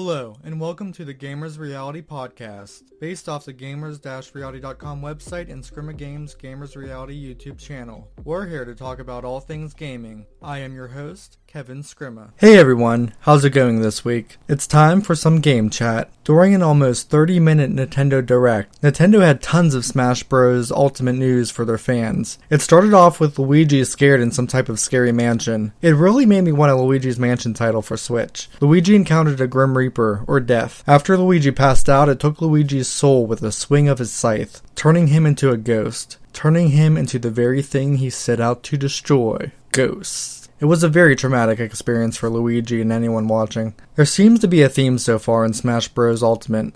Hello, and welcome to the Gamers Reality Podcast, based off the gamers-reality.com website and Scrimma Games Gamers Reality YouTube channel. We're here to talk about all things gaming. I am your host, Kevin Scrimma. Hey everyone, how's it going this week? It's time for some game chat. During an almost 30-minute Nintendo Direct, Nintendo had tons of Smash Bros. Ultimate news for their fans. It started off with Luigi scared in some type of scary mansion. It really made me want a Luigi's Mansion title for Switch. Luigi encountered a Grim Reaper, or Death. After Luigi passed out, it took Luigi's soul with a swing of his scythe, turning him into a ghost, turning him into the very thing he set out to destroy, ghosts. It was a very traumatic experience for Luigi and anyone watching. There seems to be a theme so far in Smash Bros. Ultimate: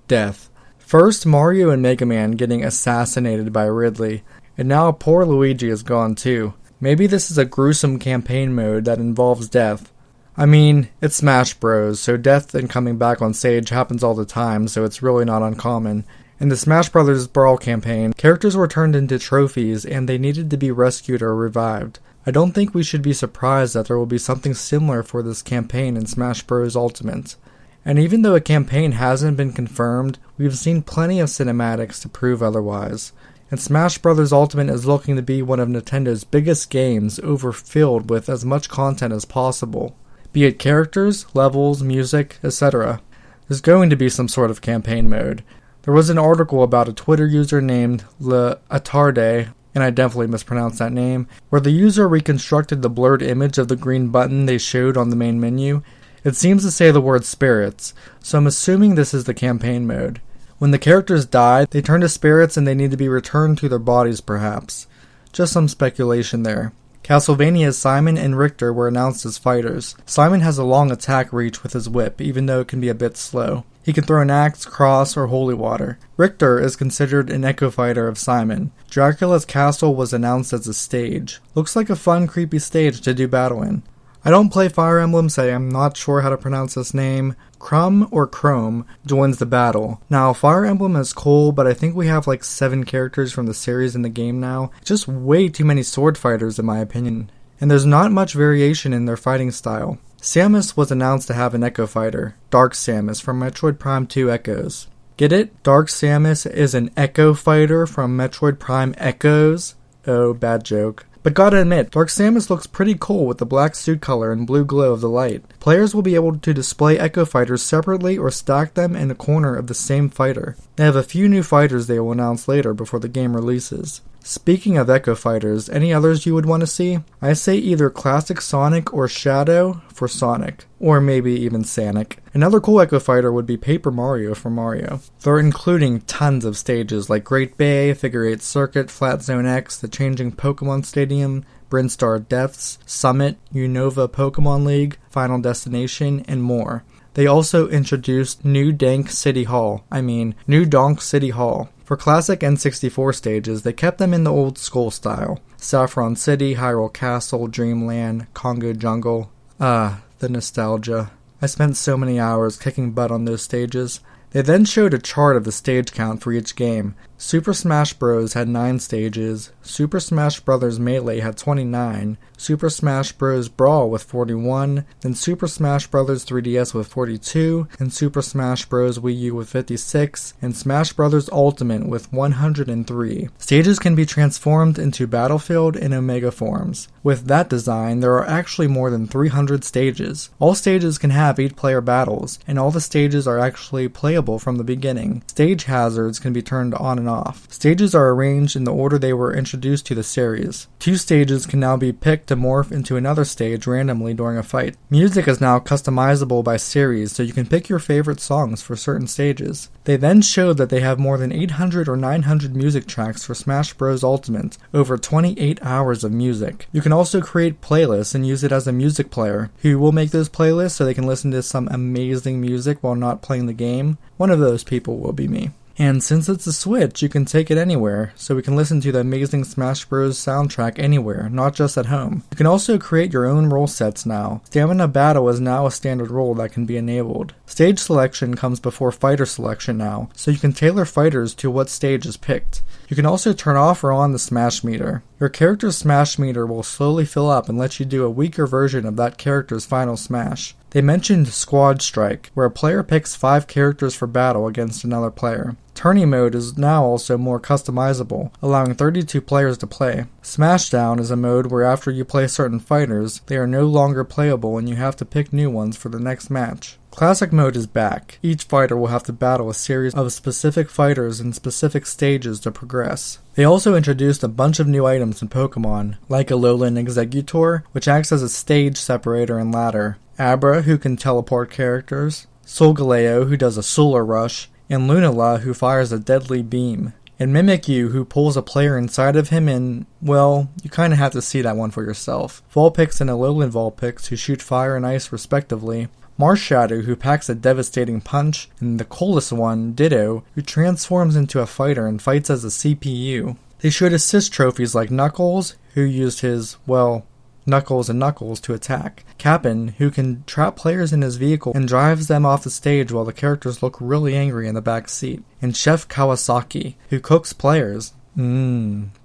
death. First, Mario and Mega Man getting assassinated by Ridley, and now poor Luigi is gone too. Maybe this is a gruesome campaign mode that involves death. I mean, it's Smash Bros, so death and coming back on stage happens all the time, so it's really not uncommon. In the Smash Bros. Brawl campaign, characters were turned into trophies and they needed to be rescued or revived. I don't think we should be surprised that there will be something similar for this campaign in Smash Bros. Ultimate. And even though a campaign hasn't been confirmed, we've seen plenty of cinematics to prove otherwise. And Smash Bros. Ultimate is looking to be one of Nintendo's biggest games, overfilled with as much content as possible. Be it characters, levels, music, etc. There's going to be some sort of campaign mode. There was an article about a Twitter user named Le Attarde, and I definitely mispronounced that name, where the user reconstructed the blurred image of the green button they showed on the main menu. It seems to say the word spirits, so I'm assuming this is the campaign mode. When the characters die, they turn to spirits and they need to be returned to their bodies perhaps. Just some speculation there. Castlevania's Simon and Richter were announced as fighters. Simon has a long attack reach with his whip, even though it can be a bit slow. He can throw an axe, cross, or holy water. Richter is considered an echo fighter of Simon. Dracula's castle was announced as a stage. Looks like a fun, creepy stage to do battle in. I don't play Fire Emblem, so I'm not sure how to pronounce this name. Crumb or Chrome joins the battle. Now, Fire Emblem is cool, but I think we have like 7 characters from the series in the game now. Just way too many sword fighters in my opinion. And there's not much variation in their fighting style. Samus was announced to have an Echo Fighter, Dark Samus from Metroid Prime 2 Echoes. Get it? Dark Samus is an Echo Fighter from Metroid Prime Echoes? Oh, bad joke. But gotta admit, Dark Samus looks pretty cool with the black suit color and blue glow of the light. Players will be able to display Echo Fighters separately or stack them in a corner of the same fighter. They have a few new fighters they will announce later before the game releases. Speaking of Echo Fighters, any others you would want to see? I say either Classic Sonic or Shadow for Sonic, or maybe even Sonic. Another cool Echo Fighter would be Paper Mario for Mario. They're including tons of stages like Great Bay, Figure 8 Circuit, Flat Zone X, the Changing Pokemon Stadium, Brinstar Depths, Summit, Unova Pokemon League, Final Destination, and more. They also introduced New Donk City Hall. For classic N64 stages, they kept them in the old school style. Saffron City, Hyrule Castle, Dreamland, Congo Jungle. The nostalgia. I spent so many hours kicking butt on those stages. They then showed a chart of the stage count for each game. Super Smash Bros. Had 9 stages, Super Smash Bros. Melee had 29, Super Smash Bros. Brawl with 41, then Super Smash Bros. 3DS with 42, and Super Smash Bros. Wii U with 56, and Smash Bros. Ultimate with 103. Stages can be transformed into Battlefield and Omega forms. With that design, there are actually more than 300 stages. All stages can have 8-player battles, and all the stages are actually playable from the beginning. Stage hazards can be turned on and off. Stages are arranged in the order they were introduced to the series. 2 stages can now be picked to morph into another stage randomly during a fight. Music is now customizable by series, so you can pick your favorite songs for certain stages. They then showed that they have more than 800 or 900 music tracks for Smash Bros. Ultimate, over 28 hours of music. You can also create playlists and use it as a music player. Who will make those playlists so they can listen to some amazing music while not playing the game? One of those people will be me. And since it's a Switch, you can take it anywhere, so we can listen to the amazing Smash Bros. Soundtrack anywhere, not just at home. You can also create your own role sets now. Stamina Battle is now a standard role that can be enabled. Stage selection comes before fighter selection now, so you can tailor fighters to what stage is picked. You can also turn off or on the smash meter. Your character's smash meter will slowly fill up and let you do a weaker version of that character's final smash. They mentioned Squad Strike, where a player picks 5 characters for battle against another player. Tourney mode is now also more customizable, allowing 32 players to play. Smashdown is a mode where after you play certain fighters, they are no longer playable and you have to pick new ones for the next match. Classic mode is back. Each fighter will have to battle a series of specific fighters in specific stages to progress. They also introduced a bunch of new items in Pokemon, like Alolan Exeggutor, which acts as a stage separator and ladder, Abra, who can teleport characters, Solgaleo, who does a solar rush, and Lunala, who fires a deadly beam, and Mimikyu, who pulls a player inside of him and, well, you kinda have to see that one for yourself. Vulpix and Alolan Vulpix, who shoot fire and ice respectively, Marshadow, who packs a devastating punch, and the coolest one, Ditto, who transforms into a fighter and fights as a CPU. They showed assist trophies like Knuckles, who used his, well, Knuckles and Knuckles to attack, Kapp'n, who can trap players in his vehicle and drives them off the stage while the characters look really angry in the back seat, and Chef Kawasaki, who cooks players.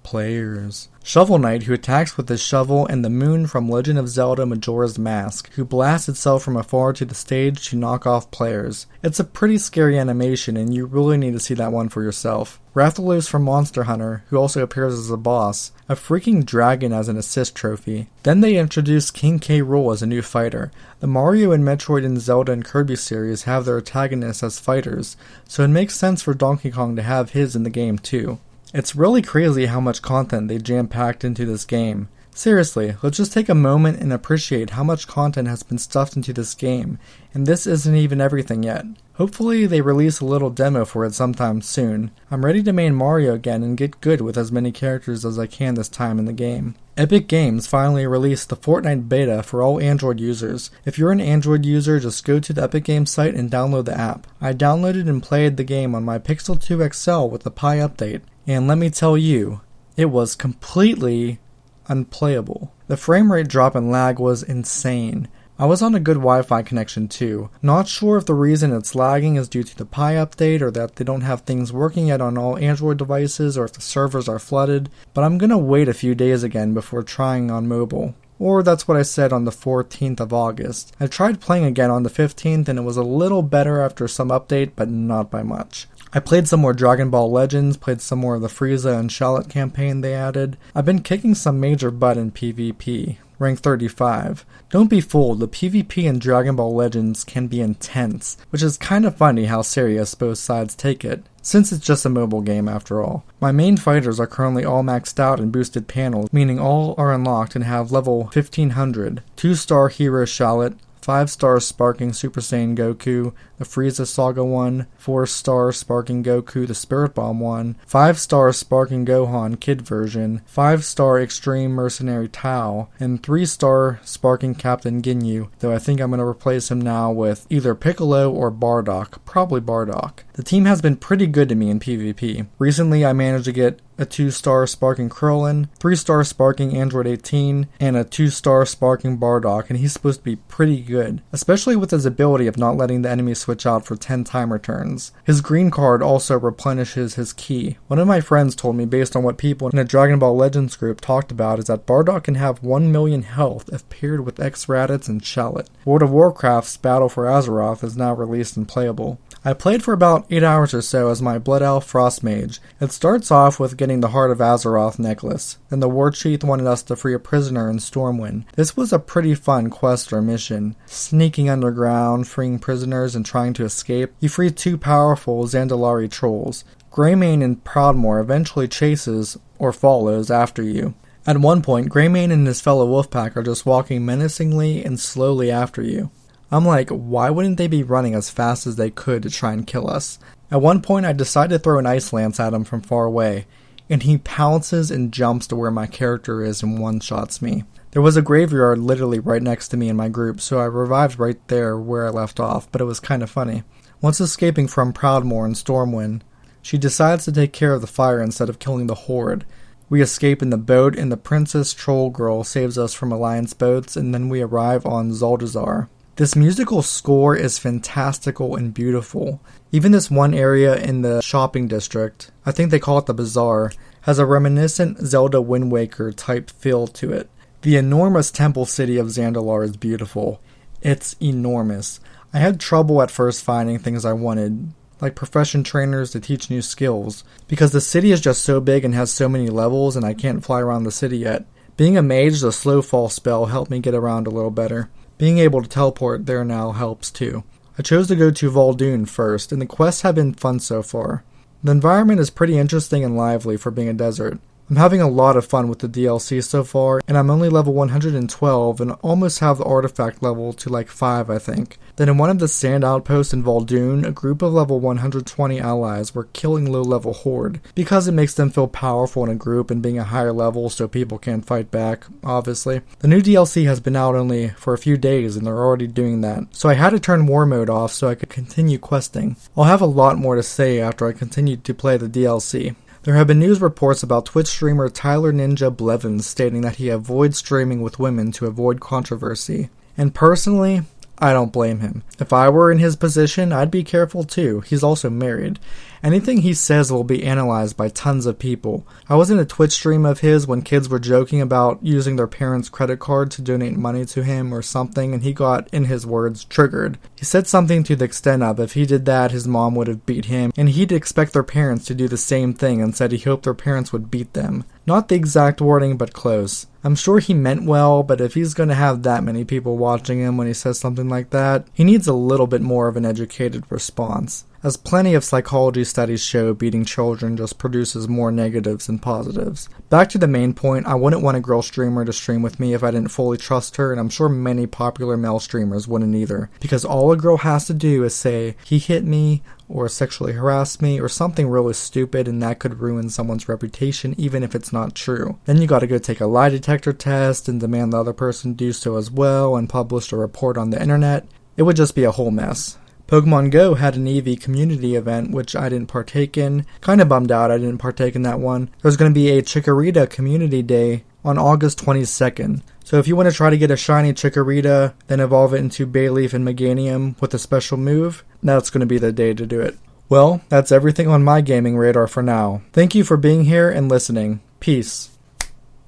Players. Shovel Knight, who attacks with his shovel, and the Moon from Legend of Zelda Majora's Mask, who blasts itself from afar to the stage to knock off players. It's a pretty scary animation, and you really need to see that one for yourself. Rathalos from Monster Hunter, who also appears as a boss, a freaking dragon as an assist trophy. Then they introduced King K. Rool as a new fighter. The Mario and Metroid and Zelda and Kirby series have their antagonists as fighters, so it makes sense for Donkey Kong to have his in the game too. It's really crazy how much content they jam-packed into this game. Seriously, let's just take a moment and appreciate how much content has been stuffed into this game, and this isn't even everything yet. Hopefully they release a little demo for it sometime soon. I'm ready to main Mario again and get good with as many characters as I can this time in the game. Epic Games finally released the Fortnite beta for all Android users. If you're an Android user, just go to the Epic Games site and download the app. I downloaded and played the game on my Pixel 2 XL with the Pi update, and let me tell you, it was completely unplayable. The frame rate drop and lag was insane. I was on a good Wi-Fi connection too. Not sure if the reason it's lagging is due to the Pi update or that they don't have things working yet on all Android devices or if the servers are flooded, but I'm gonna wait a few days again before trying on mobile. Or that's what I said on the 14th of August. I tried playing again on the 15th and it was a little better after some update, but not by much. I played some more Dragon Ball Legends, played some more of the Frieza and Shallot campaign they added. I've been kicking some major butt in PvP. Rank 35. Don't be fooled, the PvP in Dragon Ball Legends can be intense, which is kind of funny how serious both sides take it, since it's just a mobile game after all. My main fighters are currently all maxed out in boosted panels, meaning all are unlocked and have level 1500. 2-star Hero Shallot, 5-star Sparking Super Saiyan Goku, the Frieza Saga 1, 4-star Sparking Goku, the Spirit Bomb 1, 5-star Sparking Gohan Kid version, 5-star Extreme Mercenary Tao, and 3-star Sparking Captain Ginyu, though I think I'm going to replace him now with either Piccolo or Bardock, probably Bardock. The team has been pretty good to me in PvP. Recently I managed to get a 2-star Sparking Krillin, 3-star Sparking Android 18, and a 2-star Sparking Bardock, and he's supposed to be pretty good, especially with his ability of not letting the enemy switch out for 10 timer turns. His green card also replenishes his ki. One of my friends told me, based on what people in a Dragon Ball Legends group talked about, is that Bardock can have 1 million health if paired with X-Raditz and Shallot. World of Warcraft's Battle for Azeroth is now released and playable. I played for about 8 hours or so as my Blood Elf Frost Mage. It starts off with getting the Heart of Azeroth necklace. Then the War Chief wanted us to free a prisoner in Stormwind. This was a pretty fun quest or mission. Sneaking underground, freeing prisoners, and trying to escape. You free 2 powerful Zandalari trolls. Greymane and Proudmoore eventually chases or follows after you. At one point, Greymane and his fellow Wolfpack are just walking menacingly and slowly after you. I'm like, why wouldn't they be running as fast as they could to try and kill us? At one point I decided to throw an Ice Lance at him from far away, and he pounces and jumps to where my character is and one-shots me. There was a graveyard literally right next to me in my group, so I revived right there where I left off, but it was kind of funny. Once escaping from Proudmoore in Stormwind, she decides to take care of the fire instead of killing the Horde. We escape in the boat, and the Princess Troll Girl saves us from Alliance boats, and then we arrive on Zuldazar. This musical score is fantastical and beautiful. Even this one area in the shopping district, I think they call it the Bazaar, has a reminiscent Zelda Wind Waker type feel to it. The enormous temple city of Zandalar is beautiful. It's enormous. I had trouble at first finding things I wanted, like profession trainers to teach new skills, because the city is just so big and has so many levels and I can't fly around the city yet. Being a mage, the slow fall spell helped me get around a little better. Being able to teleport there now helps too. I chose to go to Vol'dun first, and the quests have been fun so far. The environment is pretty interesting and lively for being a desert. I'm having a lot of fun with the DLC so far, and I'm only level 112 and almost have the artifact level to like 5, I think. Then in one of the sand outposts in Vol'dun, a group of level 120 allies were killing low-level horde, because it makes them feel powerful in a group and being a higher level so people can't fight back, obviously. The new DLC has been out only for a few days and they're already doing that, so I had to turn war mode off so I could continue questing. I'll have a lot more to say after I continue to play the DLC. There have been news reports about Twitch streamer Tyler Ninja Blevins stating that he avoids streaming with women to avoid controversy. And personally, I don't blame him. If I were in his position, I'd be careful too. He's also married. Anything he says will be analyzed by tons of people. I was in a Twitch stream of his when kids were joking about using their parents' credit card to donate money to him or something, and he got, in his words, triggered. He said something to the extent of if he did that, his mom would have beat him, and he'd expect their parents to do the same thing and said he hoped their parents would beat them. Not the exact wording, but close. I'm sure he meant well, but if he's going to have that many people watching him when he says something like that, he needs a little bit more of an educated response. As plenty of psychology studies show, beating children just produces more negatives than positives. Back to the main point, I wouldn't want a girl streamer to stream with me if I didn't fully trust her, and I'm sure many popular male streamers wouldn't either. Because all a girl has to do is say, he hit me, or sexually harassed me, or something really stupid, and that could ruin someone's reputation even if it's not true. Then you gotta go take a lie detector test and demand the other person do so as well and publish a report on the internet. It would just be a whole mess. Pokemon Go had an EV community event, which I didn't partake in. Kinda bummed out I didn't partake in that one. There's going to be a Chikorita Community Day on August 22nd. So if you want to try to get a shiny Chikorita, then evolve it into Bayleaf and Meganium with a special move, that's going to be the day to do it. Well, that's everything on my gaming radar for now. Thank you for being here and listening. Peace.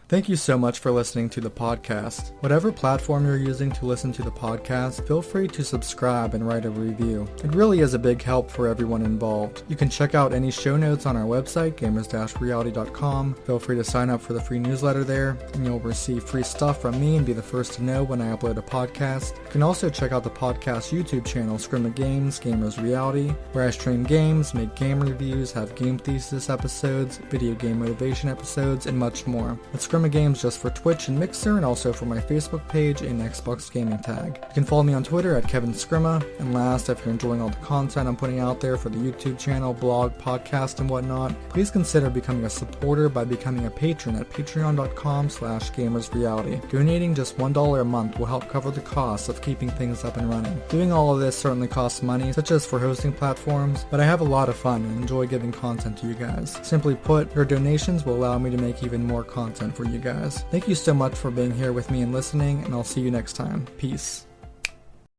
Thank you so much for listening to the podcast. Whatever platform you're using to listen to the podcast, feel free to subscribe and write a review. It really is a big help for everyone involved. You can check out any show notes on our website, gamers-reality.com. Feel free to sign up for the free newsletter there, and you'll receive free stuff from me and be the first to know when I upload a podcast. You can also check out the podcast YouTube channel, Scrim of Games, Gamers Reality, where I stream games, make game reviews, have game thesis episodes, video game motivation episodes, and much more. It's Scrim of Games just for Twitch and Mixer, and also for my Facebook page and Xbox Gaming Tag. You can follow me on Twitter at Kevin Scrima. And last, if you're enjoying all the content I'm putting out there for the YouTube channel, blog, podcast, and whatnot, please consider becoming a supporter by becoming a patron at patreon.com/gamersreality. Donating just $1 a month will help cover the costs of keeping things up and running. Doing all of this certainly costs money, such as for hosting platforms, but I have a lot of fun and enjoy giving content to you guys. Simply put, your donations will allow me to make even more content for you guys. Thank you so much for being here with me and listening, and I'll see you next time. Peace.